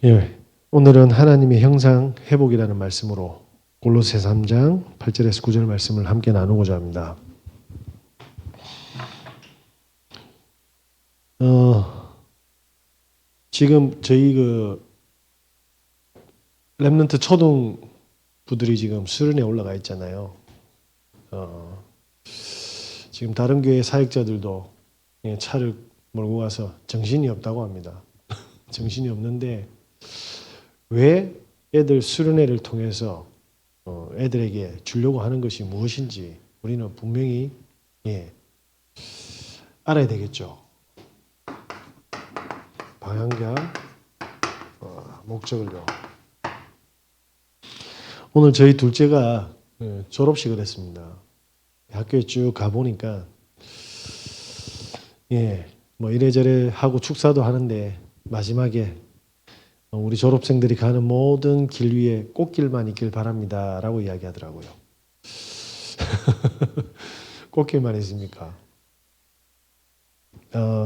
예, 오늘은 하나님의 형상 회복이라는 말씀으로 골로새 3장 8절에서 9절 말씀을 함께 나누고자 합니다. 지금 저희 렘넌트 초등부들이 지금 수련회 올라가 있잖아요. 지금 다른 교회 사역자들도 차를 몰고 가서 정신이 없다고 합니다. 정신이 없는데 왜 애들 수련회를 통해서 애들에게 주려고 하는 것이 무엇인지 우리는 분명히 알아야 되겠죠. 방향과 목적을요. 오늘 저희 둘째가 졸업식을 했습니다. 학교에 쭉 가보니까 뭐 이래저래 하고 축사도 하는데 마지막에 우리 졸업생들이 가는 모든 길 위에 꽃길만 있길 바랍니다 라고 이야기하더라고요. 꽃길만 있습니까?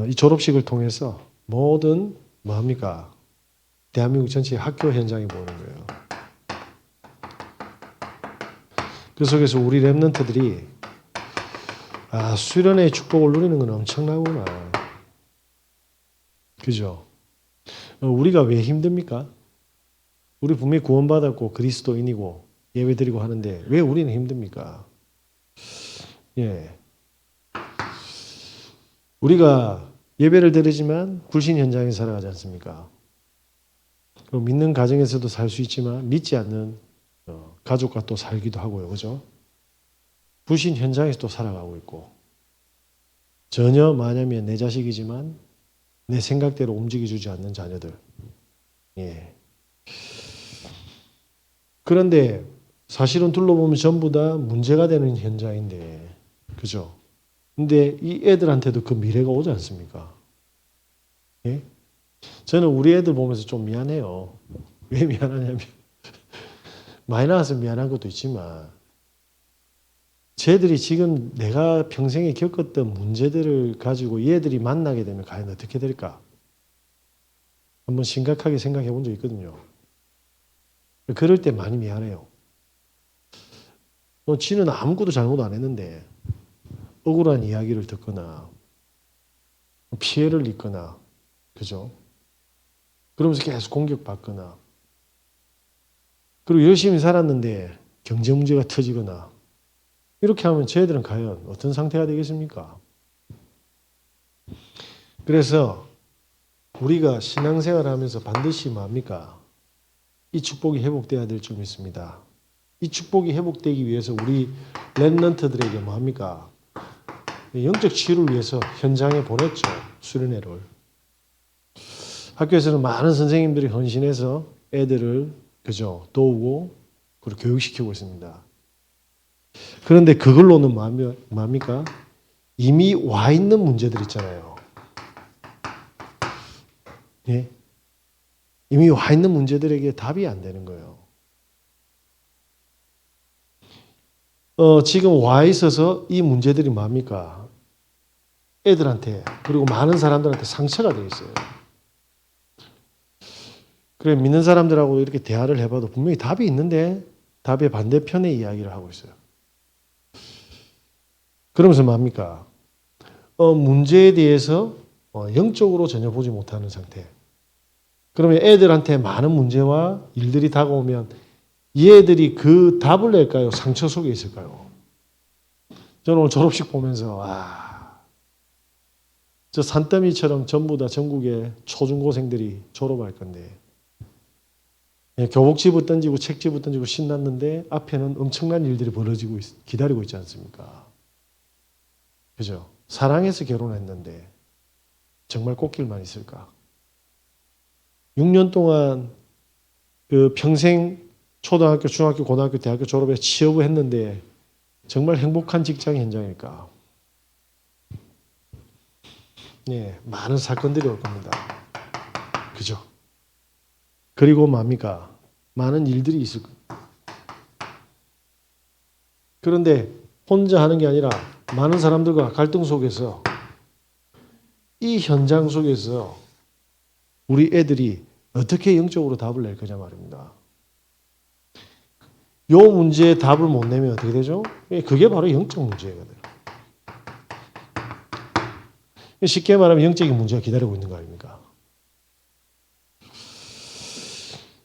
이 졸업식을 통해서 모든 뭐합니까? 대한민국 전체 학교 현장이 보이는 거예요. 그 속에서 우리 렘넌트들이 수련회의 축복을 누리는 건 엄청나구나. 그죠? 우리가 왜 힘듭니까? 우리 분명히 구원받았고 그리스도인이고 예배드리고 하는데 왜 우리는 힘듭니까? 우리가 예배를 드리지만 불신 현장에 살아가지 않습니까? 그럼 믿는 가정에서도 살 수 있지만 믿지 않는 가족과 또 살기도 하고요. 그죠? 불신 현장에서 또 살아가고 있고 전혀 마냐면 내 자식이지만 내 생각대로 움직여주지 않는 자녀들. 그런데 사실은 둘러보면 전부 다 문제가 되는 현장인데, 그죠? 근데 이 애들한테도 그 미래가 오지 않습니까? 저는 우리 애들 보면서 좀 미안해요. 왜 미안하냐면, 많이 나와서 미안한 것도 있지만, 쟤들이 지금 내가 평생에 겪었던 문제들을 가지고 얘들이 만나게 되면 과연 어떻게 될까? 한번 심각하게 생각해 본 적 있거든요. 그럴 때 많이 미안해요. 지는 아무것도 잘못 안 했는데 억울한 이야기를 듣거나 피해를 입거나, 그죠? 그러면서 계속 공격받거나, 그리고 열심히 살았는데 경제 문제가 터지거나, 이렇게 하면 저희들은 과연 어떤 상태가 되겠습니까? 그래서 우리가 신앙생활을 하면서 반드시 뭡니까? 이 축복이 회복돼야 될 점 있습니다. 이 축복이 회복되기 위해서 우리 렘넌트들에게 뭡니까? 영적 치유를 위해서 현장에 보냈죠. 수련회를. 학교에서는 많은 선생님들이 헌신해서 애들을 그죠? 도우고 그리고 교육시키고 있습니다. 그런데 그걸로는 뭡니까? 이미 와 있는 문제들 있잖아요. 이미 와 있는 문제들에게 답이 안 되는 거예요. 지금 와 있어서 이 문제들이 뭡니까? 애들한테 그리고 많은 사람들한테 상처가 되어 있어요. 그래 믿는 사람들하고 이렇게 대화를 해봐도 분명히 답이 있는데 답의 반대편의 이야기를 하고 있어요. 그러면서 뭡니까? 문제에 대해서 영적으로 전혀 보지 못하는 상태. 그러면 애들한테 많은 문제와 일들이 다가오면 얘들이 그 답을 낼까요? 상처 속에 있을까요? 저는 오늘 졸업식 보면서 저 산더미처럼 전부 다 전국의 초중고생들이 졸업할 건데 교복집을 던지고 책집을 던지고 신났는데 앞에는 엄청난 일들이 벌어지고 기다리고 있지 않습니까? 그죠? 사랑해서 결혼했는데 정말 꽃길만 있을까? 6년 동안 그 평생 초등학교, 중학교, 고등학교, 대학교 졸업해 취업을 했는데 정말 행복한 직장 현장일까? 많은 사건들이 올 겁니다. 그죠? 그리고 뭡니까? 많은 일들이 있을 거예요. 그런데 혼자 하는 게 아니라 많은 사람들과 갈등 속에서 이 현장 속에서 우리 애들이 어떻게 영적으로 답을 낼 거냐 말입니다. 요 문제에 답을 못 내면 어떻게 되죠? 그게 바로 영적 문제거든요. 쉽게 말하면 영적인 문제가 기다리고 있는 거 아닙니까?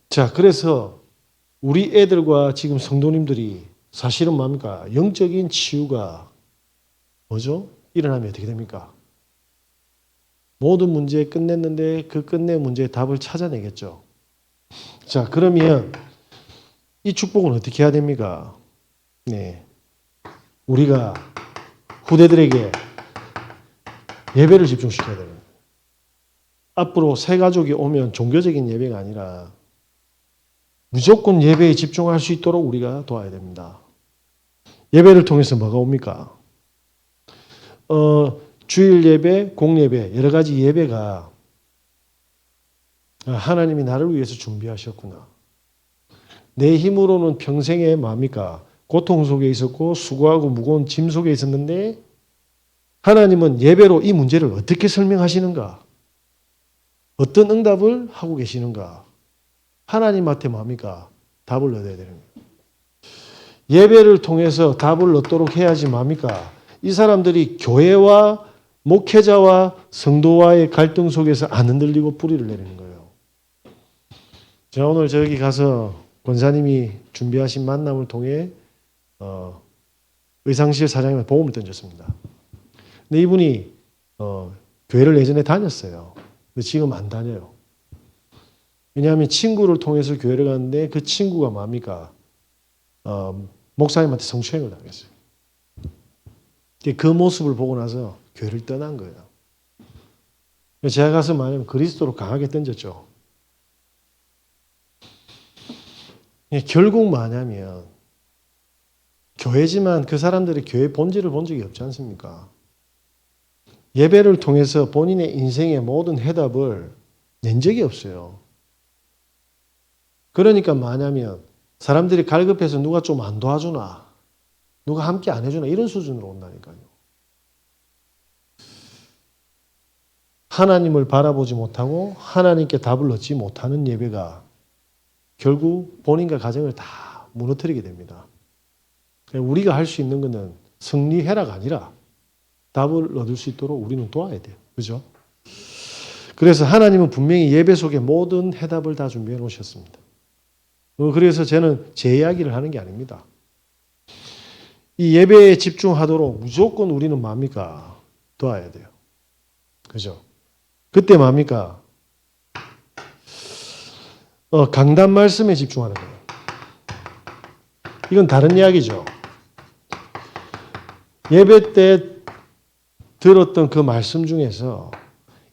자, 그래서 우리 애들과 지금 성도님들이 사실은 뭡니까? 영적인 치유가 뭐죠? 일어나면 어떻게 됩니까? 모든 문제 끝냈는데 그 끝낸 문제의 답을 찾아내겠죠. 자, 그러면 이 축복은 어떻게 해야 됩니까? 네. 우리가 후대들에게 예배를 집중시켜야 됩니다. 앞으로 새 가족이 오면 종교적인 예배가 아니라 무조건 예배에 집중할 수 있도록 우리가 도와야 됩니다. 예배를 통해서 뭐가 옵니까? 주일 예배, 공예배, 여러 가지 예배가 하나님이 나를 위해서 준비하셨구나. 내 힘으로는 평생에 뭡니까? 고통 속에 있었고 수고하고 무거운 짐 속에 있었는데 하나님은 예배로 이 문제를 어떻게 설명하시는가? 어떤 응답을 하고 계시는가? 하나님한테 뭡니까? 답을 얻어야 되는 거예요. 예배를 통해서 답을 얻도록 해야지 뭡니까? 이 사람들이 교회와 목회자와 성도와의 갈등 속에서 안 흔들리고 뿌리를 내리는 거예요. 제가 오늘 저기 가서 권사님이 준비하신 만남을 통해 의상실 사장님한테 보험을 던졌습니다. 근데 이분이 교회를 예전에 다녔어요. 근데 지금 안 다녀요. 왜냐하면 친구를 통해서 교회를 갔는데 그 친구가 뭡니까? 목사님한테 성추행을 당했어요. 그 모습을 보고 나서 교회를 떠난 거예요. 제가 가서 말하면 그리스도로 강하게 던졌죠. 결국 뭐냐면 교회지만 그 사람들이 교회 본질을 본 적이 없지 않습니까? 예배를 통해서 본인의 인생의 모든 해답을 낸 적이 없어요. 그러니까 뭐냐면 사람들이 갈급해서 누가 좀 안 도와주나, 누가 함께 안 해주나 이런 수준으로 온다니까요. 하나님을 바라보지 못하고 하나님께 답을 얻지 못하는 예배가 결국 본인과 가정을 다 무너뜨리게 됩니다. 우리가 할 수 있는 것은 승리해라가 아니라 답을 얻을 수 있도록 우리는 도와야 돼요. 그죠? 그래서 하나님은 분명히 예배 속에 모든 해답을 다 준비해 놓으셨습니다. 그래서 저는 제 이야기를 하는 게 아닙니다. 이 예배에 집중하도록 무조건 우리는 뭡니까? 도와야 돼요. 그죠? 그때 뭡니까? 강단 말씀에 집중하는 거예요. 이건 다른 이야기죠. 예배 때 들었던 그 말씀 중에서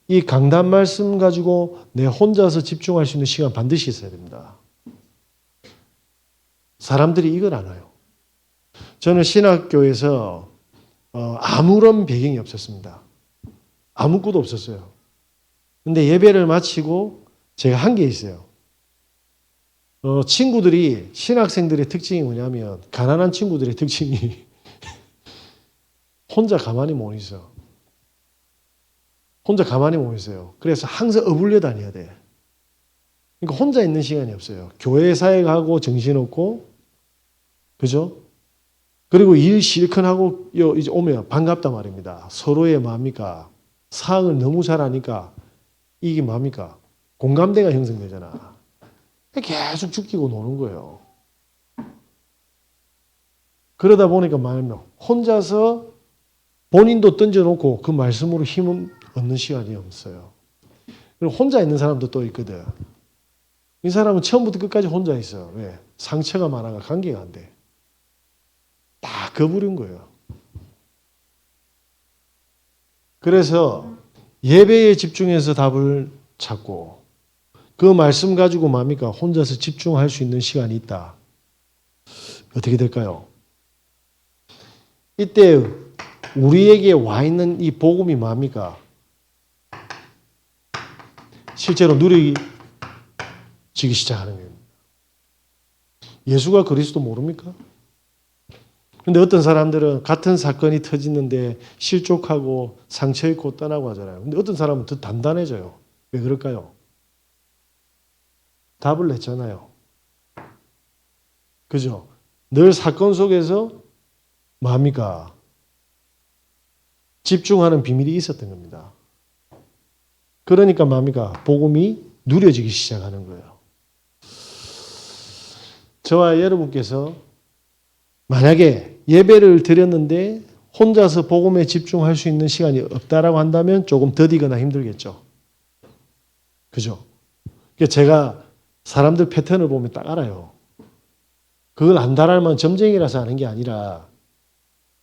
이 강단 말씀 가지고 내 혼자서 집중할 수 있는 시간 반드시 있어야 됩니다. 사람들이 이걸 안 해요. 저는 신학교에서 아무런 배경이 없었습니다. 아무것도 없었어요. 근데 예배를 마치고 제가 한 게 있어요. 친구들이, 신학생들의 특징이 뭐냐면, 가난한 친구들의 특징이 혼자 가만히 못 있어. 혼자 가만히 못 있어요. 그래서 항상 어불려 다녀야 돼. 그러니까 혼자 있는 시간이 없어요. 교회 사역하고 정신없고, 그죠? 그리고 일 실컷 하고 이제 오면 반갑단 말입니다. 서로의 뭡니까? 사항을 너무 잘 아니까 이게 뭡니까? 공감대가 형성되잖아. 계속 죽이고 노는 거예요. 그러다 보니까 말하면 혼자서 본인도 던져놓고 그 말씀으로 힘을 얻는 시간이 없어요. 그리고 혼자 있는 사람도 또 있거든. 이 사람은 처음부터 끝까지 혼자 있어. 왜? 상처가 많아가 관계가 안 돼. 다 거부른 거예요. 그래서 예배에 집중해서 답을 찾고 그 말씀 가지고 뭡니까? 혼자서 집중할 수 있는 시간이 있다. 어떻게 될까요? 이때 우리에게 와 있는 이 복음이 뭡니까? 실제로 누리기 시작하는 겁니다. 예수가 그리스도 모릅니까? 근데 어떤 사람들은 같은 사건이 터지는데 실족하고 상처 입고 떠나고 하잖아요. 근데 어떤 사람은 더 단단해져요. 왜 그럴까요? 답을 냈잖아요. 그죠? 늘 사건 속에서 뭡니까? 집중하는 비밀이 있었던 겁니다. 그러니까 뭡니까? 복음이 누려지기 시작하는 거예요. 저와 여러분께서 만약에 예배를 드렸는데 혼자서 복음에 집중할 수 있는 시간이 없다라고 한다면 조금 더디거나 힘들겠죠. 그죠? 제가 사람들 패턴을 보면 딱 알아요. 그걸 안다라면 점쟁이라서 아는 게 아니라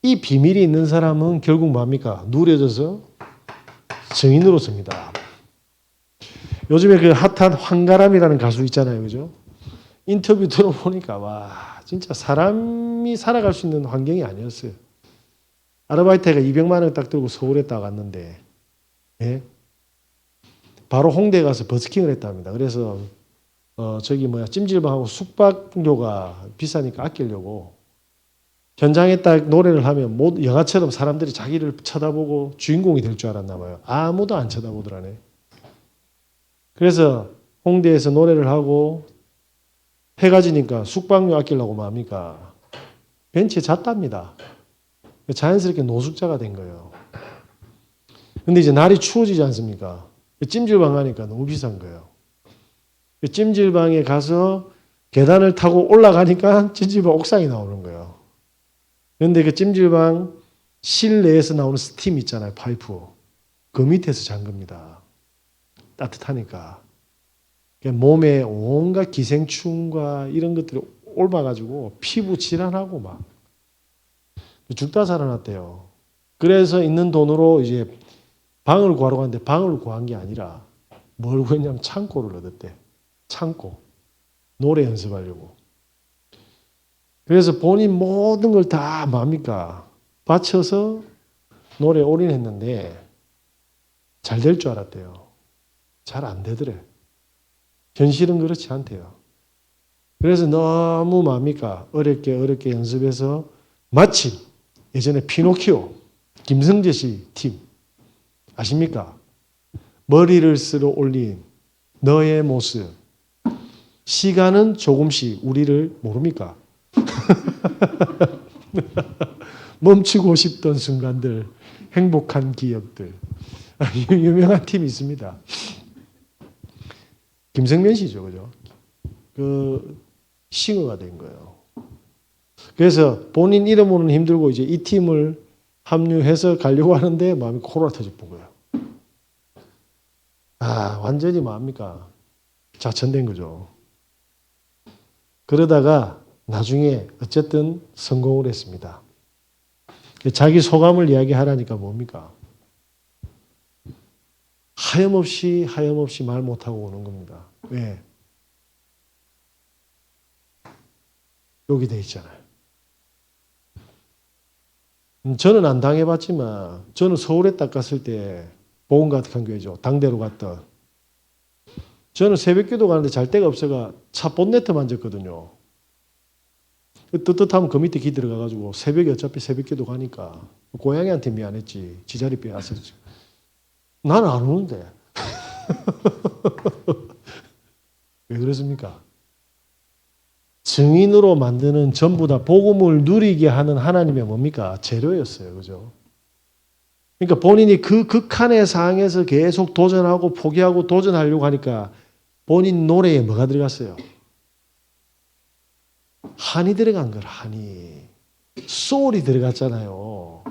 이 비밀이 있는 사람은 결국 뭡니까? 누려져서 증인으로 섭니다. 요즘에 그 핫한 황가람이라는 가수 있잖아요. 그죠? 인터뷰 들어보니까 와 진짜 사람이 살아갈 수 있는 환경이 아니었어요. 아르바이트가 200만 원 딱 들고 서울에 딱 왔는데 예? 바로 홍대에 가서 버스킹을 했답니다. 그래서 찜질방하고 숙박료가 비싸니까 아끼려고 현장에 딱 노래를 하면 영화처럼 사람들이 자기를 쳐다보고 주인공이 될 줄 알았나 봐요. 아무도 안 쳐다보더라네. 그래서 홍대에서 노래를 하고 해가 지니까 숙박료 아끼려고 뭡니까? 벤치에 잤답니다. 자연스럽게 노숙자가 된 거예요. 근데 이제 날이 추워지지 않습니까? 찜질방 가니까 너무 비싼 거예요. 찜질방에 가서 계단을 타고 올라가니까 찜질방 옥상이 나오는 거예요. 그런데 그 찜질방 실내에서 나오는 스팀 있잖아요. 파이프. 그 밑에서 잔 겁니다. 따뜻하니까. 몸에 온갖 기생충과 이런 것들이 옮아가지고 피부 질환하고 막 죽다 살아났대요. 그래서 있는 돈으로 이제 방을 구하러 갔는데 방을 구한 게 아니라 뭘 구했냐면 창고를 얻었대. 창고. 노래 연습하려고. 그래서 본인 모든 걸 다 뭡니까? 바쳐서 노래에 올인했는데 잘 될 줄 알았대요. 잘 안 되더래. 현실은 그렇지 않대요. 그래서 너무 뭡니까? 어렵게 연습해서 마침 예전에 피노키오 김성재 씨 팀 아십니까? 머리를 쓸어 올린 너의 모습. 시간은 조금씩 우리를 모릅니까? 멈추고 싶던 순간들, 행복한 기억들. 유명한 팀이 있습니다. 김성면 씨죠, 그죠? 그 싱어가 된 거예요. 그래서 본인 이름으로는 힘들고 이제 이 팀을 합류해서 가려고 하는데 마음이 코로나 터져본 거예요. 완전히 뭡니까? 자천된 거죠. 그러다가 나중에 어쨌든 성공을 했습니다. 자기 소감을 이야기하라니까 뭡니까? 하염없이 말 못하고 오는 겁니다. 왜? 여기 돼 있잖아요. 저는 안 당해봤지만 저는 서울에 딱 갔을 때 보건가득한 교회죠. 당대로 갔던. 저는 새벽기도 가는데 잘 데가 없어가 차 본네트 만졌거든요. 뜨뜻하면 그 밑에 기 들어가가지고 새벽에 어차피 새벽기도 가니까 고양이한테 미안했지. 지 자리 빼앗았지. 나는 안 오는데. 왜 그렇습니까? 증인으로 만드는 전부 다 복음을 누리게 하는 하나님의 뭡니까? 재료였어요. 그죠? 그러니까 본인이 그 극한의 상황에서 계속 도전하고 포기하고 도전하려고 하니까 본인 노래에 뭐가 들어갔어요? 한이 들어간 걸 한이. 소울이 들어갔잖아요.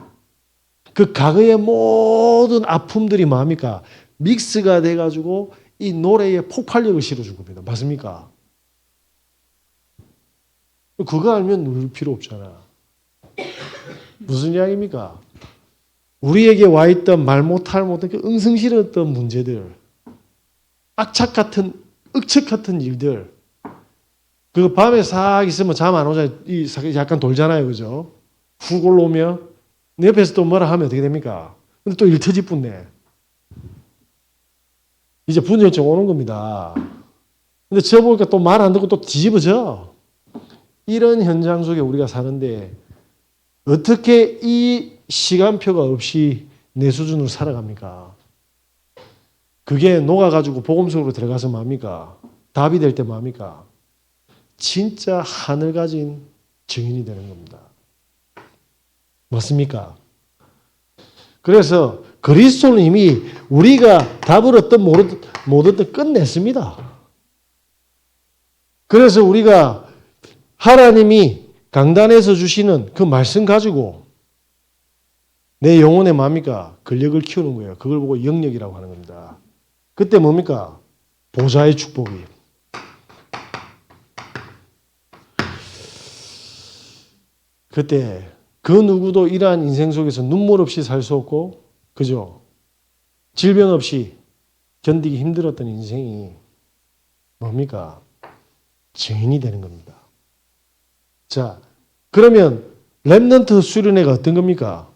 그 과거의 모든 아픔들이 뭡니까? 믹스가 돼가지고 이 노래에 폭발력을 실어준 겁니다. 맞습니까? 그거 알면 누릴 필요 없잖아. 무슨 이야기입니까? 우리에게 와 있던 말 못할 못한 그 응성스러웠던 문제들, 악착 같은, 억척 같은 일들, 그 밤에 싹 있으면 잠 안 오잖아요. 약간 돌잖아요. 그죠? 훅 올라오면 내 옆에서 또 뭐라 하면 어떻게 됩니까? 근데 또 일 터질 뿐네. 이제 분열증 오는 겁니다. 근데 저 보니까 또 말 안 듣고 또 뒤집어져. 이런 현장 속에 우리가 사는데 어떻게 이 시간표가 없이 내 수준으로 살아갑니까? 그게 녹아가지고 복음 속으로 들어가서 뭡니까? 답이 될 때 뭡니까? 진짜 하늘 가진 증인이 되는 겁니다. 맞습니까? 그래서 그리스도는 이미 우리가 답을 얻든 못 얻든 끝냈습니다. 그래서 우리가 하나님이 강단에서 주시는 그 말씀 가지고 내 영혼에 뭡니까? 근력을 키우는 거예요. 그걸 보고 영력이라고 하는 겁니다. 그때 뭡니까? 보좌의 축복이. 그때 그 누구도 이러한 인생 속에서 눈물 없이 살 수 없고, 그죠? 질병 없이 견디기 힘들었던 인생이 뭡니까? 증인이 되는 겁니다. 자, 그러면 렘넌트 수련회가 어떤 겁니까?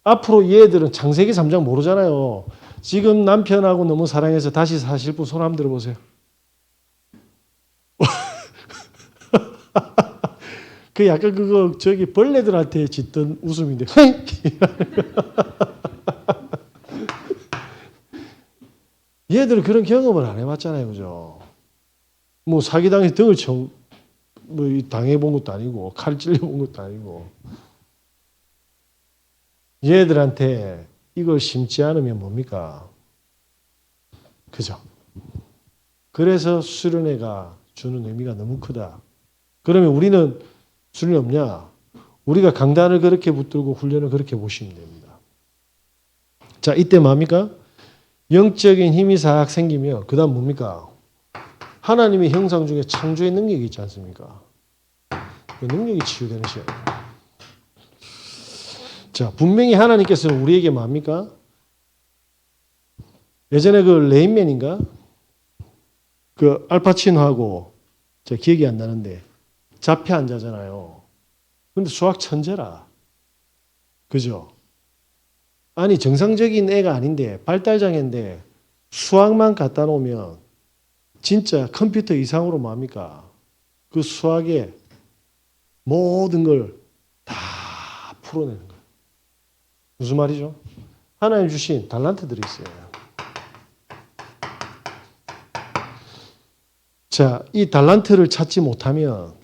앞으로 얘들은 창세기 3장 모르잖아요. 지금 남편하고 너무 사랑해서 다시 사실 분 손 한번 들어보세요. 그 약간 그거 저기 벌레들한테 짓던 웃음인데. 얘들은 그런 경험을 안 해봤잖아요, 그죠? 뭐 사기당해서 등을 뭐 당해본 것도 아니고 칼 찔려본 것도 아니고. 얘들한테 이걸 심지 않으면 뭡니까? 그죠? 그래서 수련회가 주는 의미가 너무 크다. 그러면 우리는 수련회 없냐? 우리가 강단을 그렇게 붙들고 훈련을 그렇게 보시면 됩니다. 자, 이때 뭡니까? 영적인 힘이 싹 생기면 그 다음 뭡니까? 하나님의 형상 중에 창조의 능력이 있지 않습니까? 그 능력이 치유되는 시간. 자, 분명히 하나님께서는 우리에게 뭡니까? 예전에 그 레인맨인가? 그 알파치노하고 제가 기억이 안 나는데 잡혀 앉아잖아요. 근데 수학 천재라. 그죠? 아니 정상적인 애가 아닌데 발달장애인데 수학만 갖다 놓으면 진짜 컴퓨터 이상으로 뭡니까? 그 수학의 모든 걸 다 풀어내는 거예요. 무슨 말이죠? 하나님 주신 달란트들이 있어요. 자, 이 달란트를 찾지 못하면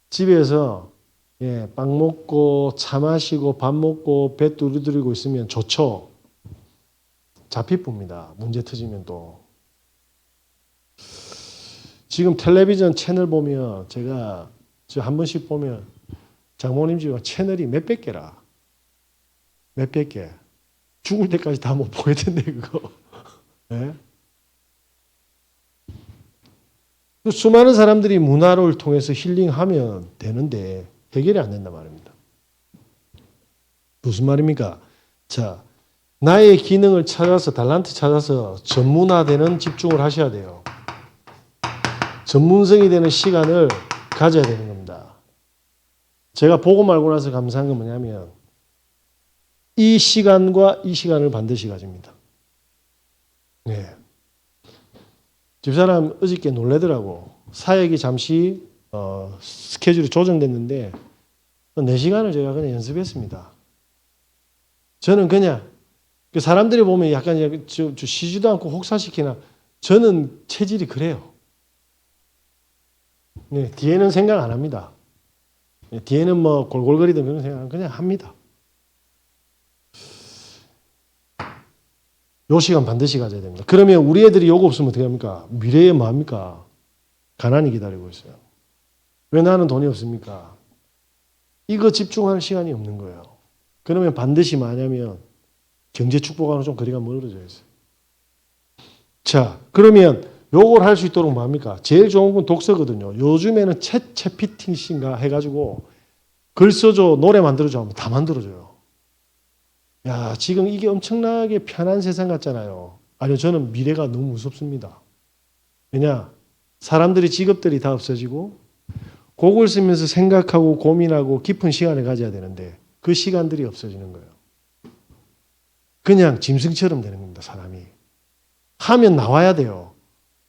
집에서 빵 먹고 차 마시고 밥 먹고 배 두루두리고 있으면 좋죠. 잡히쁩니다. 문제 터지면 또. 지금 텔레비전 채널 보면 제가 한 번씩 보면 장모님 집에 채널이 몇백 개라. 몇백 개. 죽을 때까지 다 못 보게 된대 그거. 네? 수많은 사람들이 문화를 통해서 힐링하면 되는데 해결이 안 된단 말입니다. 무슨 말입니까? 자, 나의 기능을 찾아서 달란트 찾아서 전문화되는 집중을 하셔야 돼요. 전문성이 되는 시간을 가져야 되는 겁니다. 제가 보고 말고 나서 감사한 건 뭐냐면 이 시간과 이 시간을 반드시 가집니다. 네. 집사람 어저께 놀래더라고. 사역이 잠시 스케줄이 조정됐는데 4시간을 제가 그냥 연습했습니다. 저는 그냥 사람들이 보면 약간 쉬지도 않고 혹사시키나 저는 체질이 그래요. 네, 뒤에는 생각 안 합니다. 네, 뒤에는 뭐 골골거리든 그런 생각 그냥 합니다. 요 시간 반드시 가져야 됩니다. 그러면 우리 애들이 요거 없으면 어떻게 합니까? 미래에 뭐합니까? 가난이 기다리고 있어요. 왜 나는 돈이 없습니까? 이거 집중하는 시간이 없는 거예요. 그러면 반드시 뭐냐면 경제 축복하고는 좀 거리가 멀어져 있어요. 자, 그러면 요걸 할 수 있도록 뭐합니까? 제일 좋은 건 독서거든요. 요즘에는 챗 피팅신가 해가지고 글 써줘, 노래 만들어줘 하면 다 만들어줘요. 야, 지금 이게 엄청나게 편한 세상 같잖아요. 아니요, 저는 미래가 너무 무섭습니다. 왜냐? 사람들이 직업들이 다 없어지고 곡을 쓰면서 생각하고 고민하고 깊은 시간을 가져야 되는데 그 시간들이 없어지는 거예요. 그냥 짐승처럼 되는 겁니다, 사람이. 하면 나와야 돼요.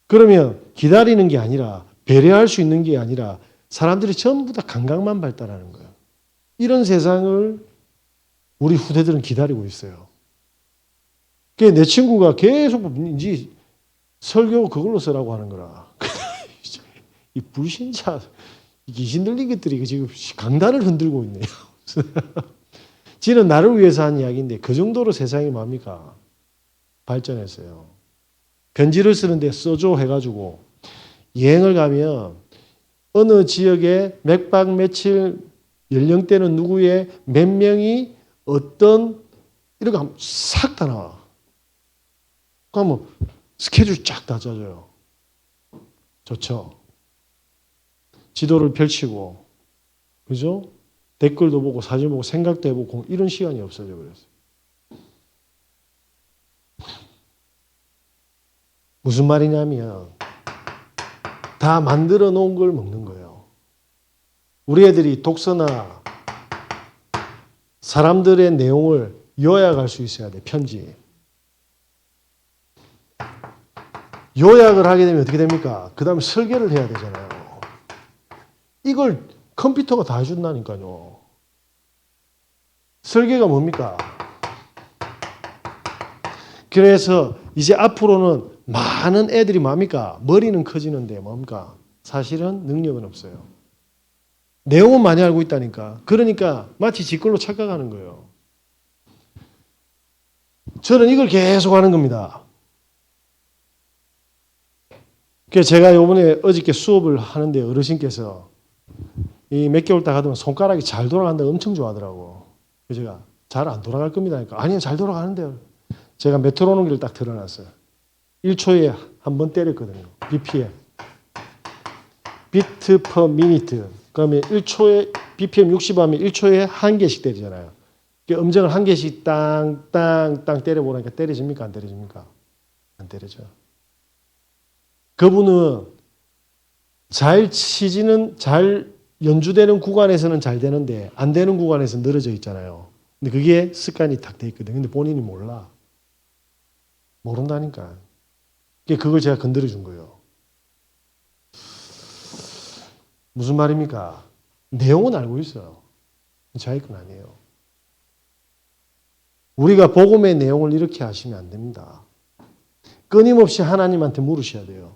그러면 기다리는 게 아니라 배려할 수 있는 게 아니라 사람들이 전부 다 감각만 발달하는 거예요. 이런 세상을 우리 후대들은 기다리고 있어요. 내 친구가 계속 이제 설교 그걸로 쓰라고 하는 거라. 이 불신자, 이 귀신 들린 것들이 지금 강단을 흔들고 있네요. 지는 나를 위해서 한 이야기인데 그 정도로 세상이 뭡니까? 발전했어요. 편지를 쓰는데 써줘 해가지고 여행을 가면 어느 지역에 몇 박 며칠 연령대는 누구의 몇 명이 어떤 이렇게 하면 싹 다 나와. 그러면 스케줄 쫙 다 짜줘요. 좋죠. 지도를 펼치고, 그죠? 댓글도 보고 사진 보고 생각도 해보고 이런 시간이 없어져 버렸어요. 무슨 말이냐면 다 만들어 놓은 걸 먹는 거예요. 우리 애들이 독서나 사람들의 내용을 요약할 수 있어야 돼. 편지. 요약을 하게 되면 어떻게 됩니까? 그 다음에 설계를 해야 되잖아요. 이걸 컴퓨터가 다 해준다니까요. 설계가 뭡니까? 그래서 이제 앞으로는 많은 애들이 뭡니까? 머리는 커지는데 뭡니까? 사실은 능력은 없어요. 내용은 많이 알고 있다니까. 그러니까 마치 지 걸로 착각하는 거예요. 저는 이걸 계속 하는 겁니다. 그래서 제가 이번에 어저께 수업을 하는데 어르신께서 이 몇 개월 딱 하더니 손가락이 잘 돌아간다고 엄청 좋아하더라고. 그래서 제가 잘 안 돌아갈 겁니다. 그러니까 아니요, 잘 돌아가는데요. 제가 메트로놈기를 딱 틀어놨어요. 1초에 한 번 때렸거든요. BPM. 비트 퍼 미니트. 그러면 1초에 BPM 60 하면 1초에 한 개씩 때리잖아요. 음정을 한 개씩 땅땅땅 때려보니까 때려집니까? 안 때려집니까? 안 때려져. 그분은 잘 연주되는 구간에서는 잘 되는데 안 되는 구간에서 늘어져 있잖아요. 근데 그게 습관이 딱 돼 있거든요. 근데 본인이 몰라. 모른다니까. 그걸 제가 건드려 준 거예요. 무슨 말입니까? 내용은 알고 있어요. 자기 건 아니에요. 우리가 복음의 내용을 이렇게 하시면 안 됩니다. 끊임없이 하나님한테 물으셔야 돼요.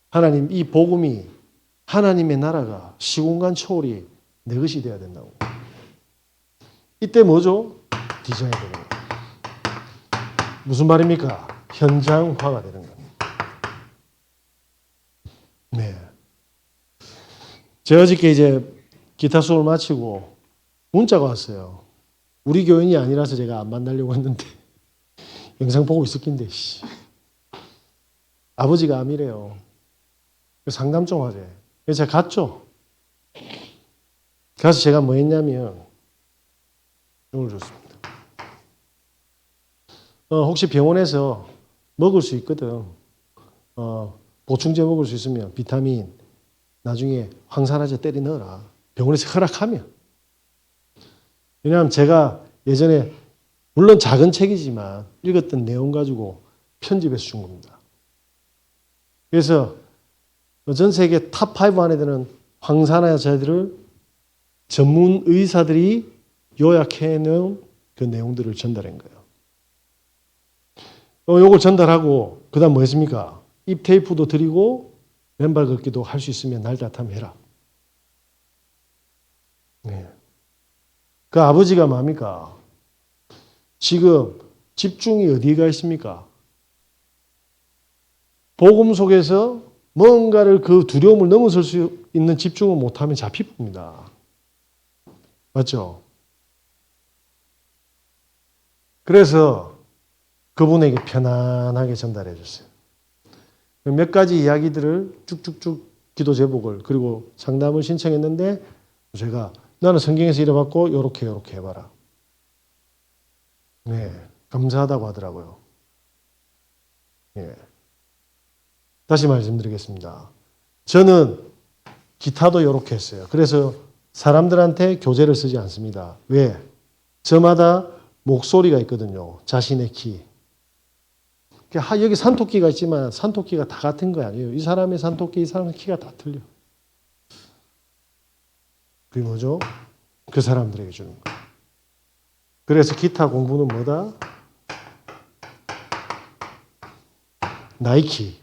하나님, 이 복음이 하나님의 나라가 시공간 초월이 내 것이 돼야 된다고. 이때 뭐죠? 디자인이 되는 거예요. 무슨 말입니까? 현장화가 되는 겁니다. 네. 제가 어저께 이제 기타 수업을 마치고 문자가 왔어요. 우리 교인이 아니라서 제가 안 만나려고 했는데 영상 보고 있을 낀데 아버지가 암이래요. 상담 좀 하재. 그래서 제가 갔죠. 가서 제가 뭐 했냐면 이걸 줬습니다. 혹시 병원에서 먹을 수 있거든. 보충제 먹을 수 있으면 비타민 나중에 황산화제 때려 넣어라. 병원에서 허락하면. 왜냐하면 제가 예전에 물론 작은 책이지만 읽었던 내용 가지고 편집해서 준 겁니다. 그래서 전 세계 탑5 안에 드는 황산화제들을 전문 의사들이 요약해 놓은 그 내용들을 전달한 거예요. 요걸 전달하고 그 다음 뭐 했습니까? 입 테이프도 드리고 왼발 걷기도 할 수 있으면 날 탓하면 해라. 네. 그 아버지가 뭡니까? 지금 집중이 어디가 있습니까? 복음 속에서 뭔가를 그 두려움을 넘어설 수 있는 집중을 못하면 잡힙니다. 맞죠? 그래서 그분에게 편안하게 전달해 줬어요. 몇 가지 이야기들을 쭉쭉쭉 기도 제목을 그리고 상담을 신청했는데 제가 나는 성경에서 이래봤고 요렇게 해봐라. 네, 감사하다고 하더라고요. 네. 다시 말씀드리겠습니다. 저는 기타도 요렇게 했어요. 그래서 사람들한테 교재를 쓰지 않습니다. 왜? 저마다 목소리가 있거든요. 자신의 키. 여기 산토끼가 있지만 산토끼가 다 같은 거 아니에요. 이 사람의 산토끼, 이 사람의 키가 다 틀려. 그게 뭐죠? 그 사람들에게 주는 거. 그래서 기타 공부는 뭐다? 나이키.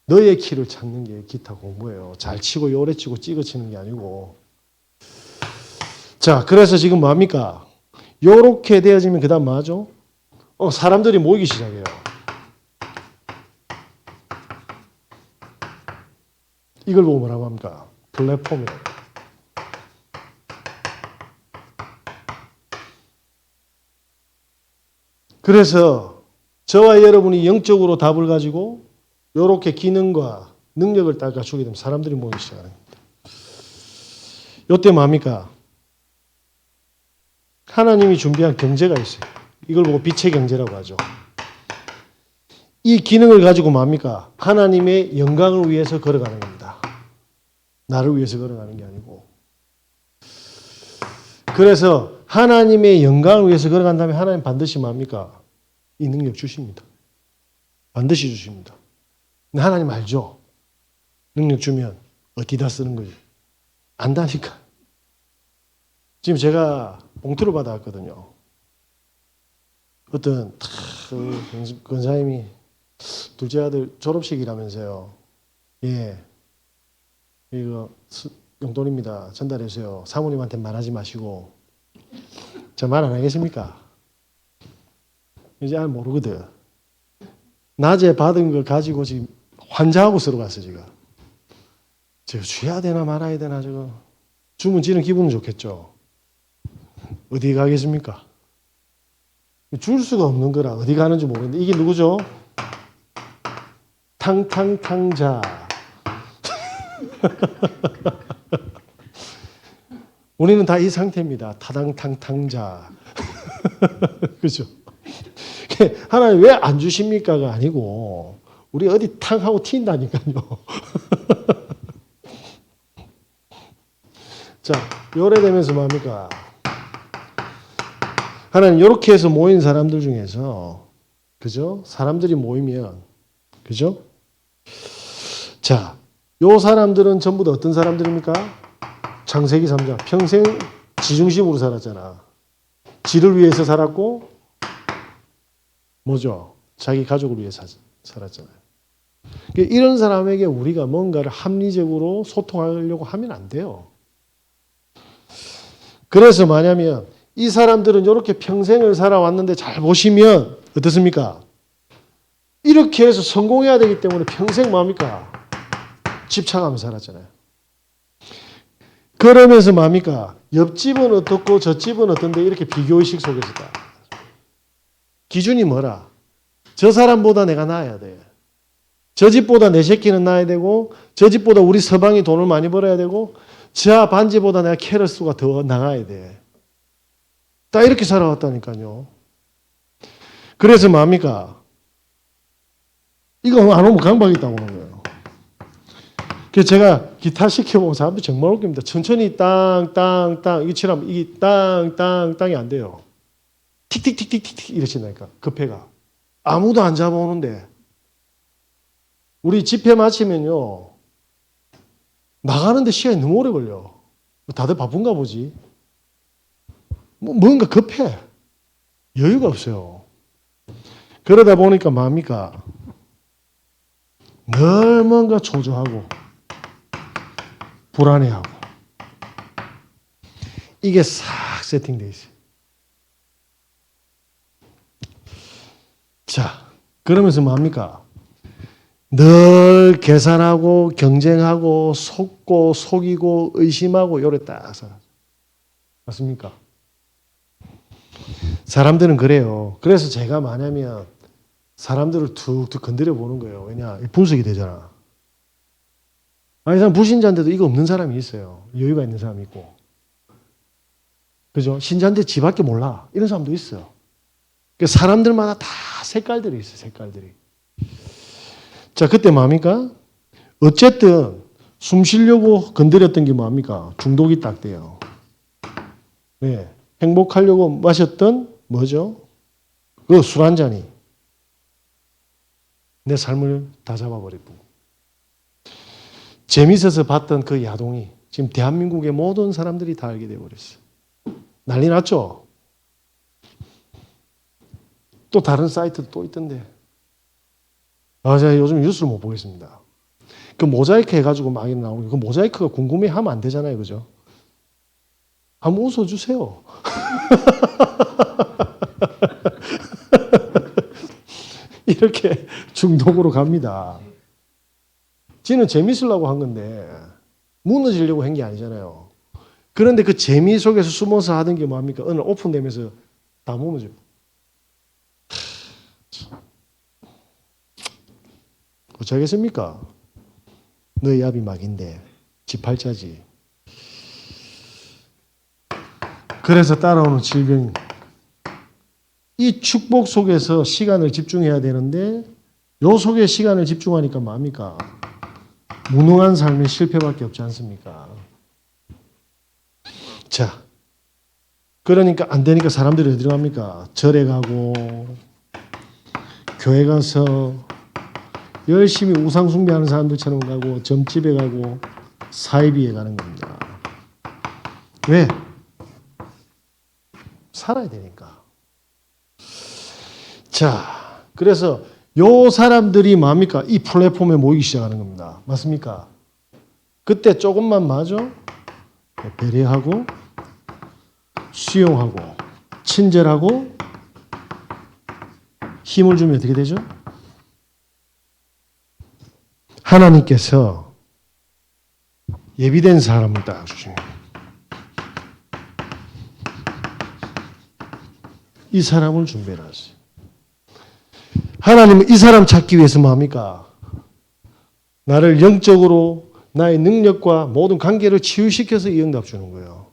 너의 키를 찾는 게 기타 공부예요. 잘 치고 오래 치고 찍어 치는 게 아니고. 자, 그래서 지금 뭐합니까? 요렇게 되어지면 그 다음 뭐 하죠? 사람들이 모이기 시작해요. 이걸 보고 뭐라고 합니까? 플랫폼이라고. 그래서 저와 여러분이 영적으로 답을 가지고 이렇게 기능과 능력을 딱 갖추게 되면 사람들이 모이기 시작합니다. 이때 뭐합니까? 하나님이 준비한 경제가 있어요. 이걸 보고 빛의 경제라고 하죠. 이 기능을 가지고 뭐합니까? 하나님의 영광을 위해서 걸어가는 겁니다. 나를 위해서 걸어가는 게 아니고. 그래서 하나님의 영광을 위해서 걸어간다면 하나님 반드시 뭐합니까? 이 능력 주십니다. 반드시 주십니다. 근데 하나님 알죠? 능력 주면 어디다 쓰는 거지? 안다니까. 지금 제가 봉투를 받아왔거든요. 어떤 권사님이 둘째 아들 졸업식이라면서요. 예, 이거 용돈입니다. 전달해주세요. 사모님한테 말하지 마시고. 저 말 안 하겠습니까? 이제 잘 모르거든. 낮에 받은 거 가지고 지금 환장하고 들어갔어, 지금. 제가 줘야 되나 말아야 되나, 저거. 주면 지는 기분은 좋겠죠. 어디 가겠습니까? 줄 수가 없는 거라 어디 가는지 모르는데 이게 누구죠? 탕탕탕자. 우리는 다 이 상태입니다. 타당탕탕자. 그죠? 하나님 왜 안 주십니까가 아니고 우리 어디 탕하고 튄다니까요. 자, 요래되면서 뭡니까? 하나님 이렇게 해서 모인 사람들 중에서 그죠? 사람들이 모이면 그죠? 자, 요 사람들은 전부 다 어떤 사람들입니까? 창세기 3장 평생 지 중심으로 살았잖아. 지를 위해서 살았고 뭐죠? 자기 가족을 위해서 살았잖아요. 이런 사람에게 우리가 뭔가를 합리적으로 소통하려고 하면 안 돼요. 그래서 뭐냐면 이 사람들은 이렇게 평생을 살아왔는데 잘 보시면 어떻습니까? 이렇게 해서 성공해야 되기 때문에 평생 뭡니까? 집착하면서 살았잖아요. 그러면서 뭡니까? 옆집은 어떻고 저집은 어떤데 이렇게 비교의식 속에서 다. 기준이 뭐라? 저 사람보다 내가 나아야 돼. 저 집보다 내 새끼는 나아야 되고 저 집보다 우리 서방이 돈을 많이 벌어야 되고 저 반지보다 내가 캐럿수가 더 나가야 돼. 딱 이렇게 살아왔다니까요. 그래서 뭡니까? 이거 안 오면 강박이 있다고 하는 거예요. 그래서 제가 기타 시켜보면 사람들이 정말 웃깁니다. 천천히 땅, 땅, 땅, 이게 치라면 이게 땅, 땅, 땅이 안 돼요. 틱틱틱틱틱 이러신다니까. 급해가. 아무도 안 잡아오는데. 우리 집회 마치면요. 나가는데 시간이 너무 오래 걸려. 다들 바쁜가 보지. 뭔가 급해. 여유가 없어요. 그러다 보니까 뭡니까? 늘 뭔가 초조하고 불안해하고 이게 싹 세팅되어 있어요. 자, 그러면서 뭡니까? 늘 계산하고 경쟁하고 속고 속이고 의심하고 요래 딱 살아. 맞습니까? 사람들은 그래요. 그래서 제가 뭐냐면 사람들을 툭툭 건드려 보는 거예요. 왜냐? 분석이 되잖아. 이 사람 불신자인데도 이거 없는 사람이 있어요. 여유가 있는 사람이 있고. 그죠? 신자인데 지밖에 몰라. 이런 사람도 있어요. 사람들마다 다 색깔들이 있어요. 색깔들이. 자, 그때 뭡니까? 어쨌든 숨 쉬려고 건드렸던 게 뭡니까? 중독이 딱 돼요. 네. 행복하려고 마셨던 뭐죠? 그 술 한 잔이 내 삶을 다 잡아버리고 재밌어서 봤던 그 야동이 지금 대한민국의 모든 사람들이 다 알게 되어버렸어요. 난리 났죠? 또 다른 사이트도 또 있던데. 제가 요즘 뉴스를 못 보겠습니다. 그 모자이크 해가지고 막 나오는 그 모자이크가 궁금해 하면 안 되잖아요. 그죠? 한번 웃어주세요. 이렇게 중독으로 갑니다. 지는 재밌으려고 한 건데 무너지려고 한 게 아니잖아요. 그런데 그 재미 속에서 숨어서 하던 게 뭡니까? 오늘 오픈되면서 다 무너져요. 어쩌겠습니까? 너의 야비 막인데 지팔자지. 그래서 따라오는 질병. 이 축복 속에서 시간을 집중해야 되는데 요 속에 시간을 집중하니까 뭡니까? 무능한 삶의 실패밖에 없지 않습니까? 자, 그러니까 안 되니까 사람들이 어디로 갑니까? 절에 가고 교회 가서 열심히 우상 숭배하는 사람들처럼 가고 점집에 가고 사이비에 가는 겁니다. 왜? 살아야 되니까. 자, 그래서 요 사람들이 뭡니까? 이 플랫폼에 모이기 시작하는 겁니다. 맞습니까? 그때 조금만 맞아 배려하고 수용하고 친절하고 힘을 주면 어떻게 되죠? 하나님께서 예비된 사람을 딱 주시면 이 사람을 준비를 하세요. 하나님은 이 사람 찾기 위해서 뭡니까? 나를 영적으로 나의 능력과 모든 관계를 치유시켜서 이 응답 주는 거예요.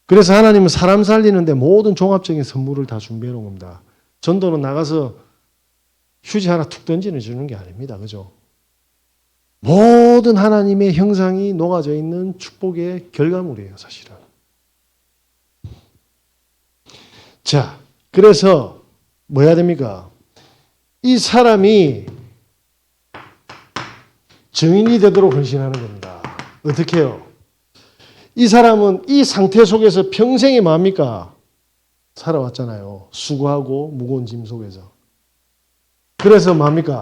그래서 하나님은 사람 살리는데 모든 종합적인 선물을 다 준비해 놓은 겁니다. 전도는 나가서 휴지 하나 툭 던지는 주는 게 아닙니다. 그죠? 모든 하나님의 형상이 녹아져 있는 축복의 결과물이에요, 사실은. 자, 그래서 뭐 해야 됩니까? 이 사람이 증인이 되도록 헌신하는 겁니다. 어떻게 해요? 이 사람은 이 상태 속에서 평생이 뭡니까? 살아왔잖아요. 수고하고 무거운 짐 속에서. 그래서 뭡니까?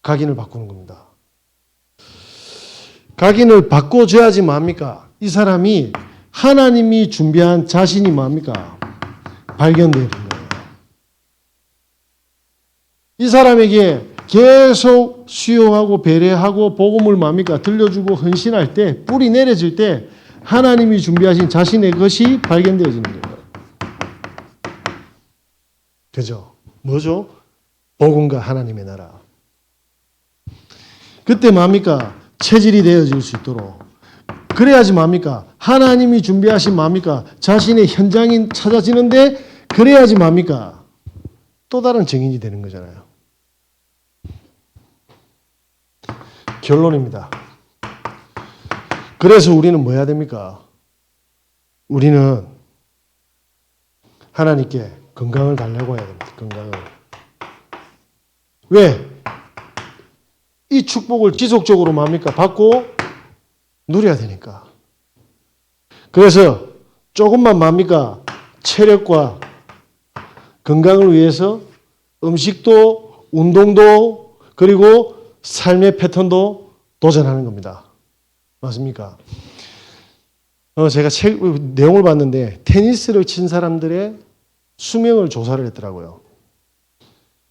각인을 바꾸는 겁니다. 각인을 바꿔줘야지 뭡니까? 이 사람이 하나님이 준비한 자신이 뭡니까? 발견되는 거예요. 이 사람에게 계속 수용하고 배려하고 복음을 뭡니까? 들려주고 헌신할 때 뿌리 내려질 때 하나님이 준비하신 자신의 것이 발견되어지는 거예요. 그죠? 뭐죠? 복음과 하나님의 나라. 그때 뭡니까? 체질이 되어질 수 있도록. 그래야지 뭡니까? 하나님이 준비하신 뭡니까? 자신의 현장이 찾아지는데 그래야지 뭡니까? 또 다른 증인이 되는 거잖아요. 결론입니다. 그래서 우리는 뭐 해야 됩니까? 우리는 하나님께 건강을 달라고 해야 됩니다. 건강을. 왜? 이 축복을 지속적으로 뭡니까? 받고 누려야 되니까. 그래서 조금만 뭡니까? 체력과 건강을 위해서 음식도 운동도 그리고 삶의 패턴도 도전하는 겁니다. 맞습니까? 제가 내용을 봤는데 테니스를 친 사람들의 수명을 조사를 했더라고요.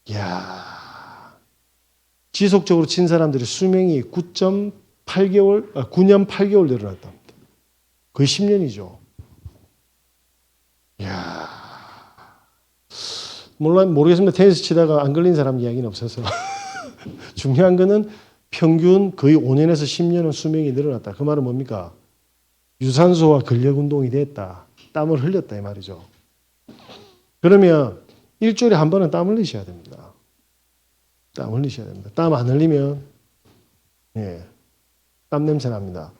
이야, 지속적으로 친 사람들의 수명이 9년 8개월 늘어났답니다. 거의 10년이죠. 이야, 모르겠습니다. 테니스 치다가 안 걸린 사람 이야기는 없어서. 중요한 거는 평균 거의 5년에서 10년은 수명이 늘어났다. 그 말은 뭡니까? 유산소와 근력 운동이 됐다. 땀을 흘렸다 이 말이죠. 그러면 일주일에 한 번은 땀 흘리셔야 됩니다. 땀 흘리셔야 됩니다. 땀 안 흘리면 땀 냄새 납니다.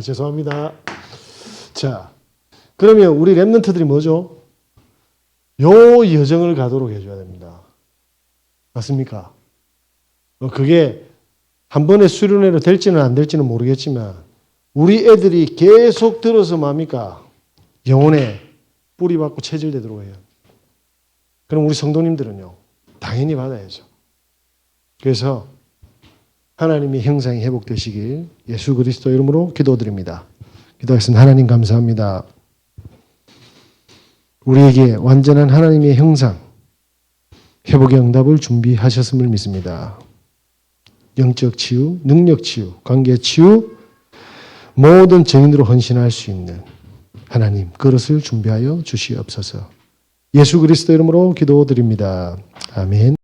죄송합니다. 자, 그러면 우리 랩런트들이 뭐죠? 요 여정을 가도록 해줘야 됩니다. 맞습니까? 그게 한 번에 수련회로 될지는 안 될지는 모르겠지만 우리 애들이 계속 들어서 뭡니까? 영혼에 뿌리 받고 체질되도록 해요. 그럼 우리 성도님들은요, 당연히 받아야죠. 그래서 하나님의 형상이 회복되시길 예수 그리스도 이름으로 기도드립니다. 기도하겠습니다. 하나님 감사합니다. 우리에게 완전한 하나님의 형상, 회복의 응답을 준비하셨음을 믿습니다. 영적 치유, 능력 치유, 관계 치유, 모든 증인으로 헌신할 수 있는 하나님 그릇을 준비하여 주시옵소서. 예수 그리스도 이름으로 기도드립니다. 아멘.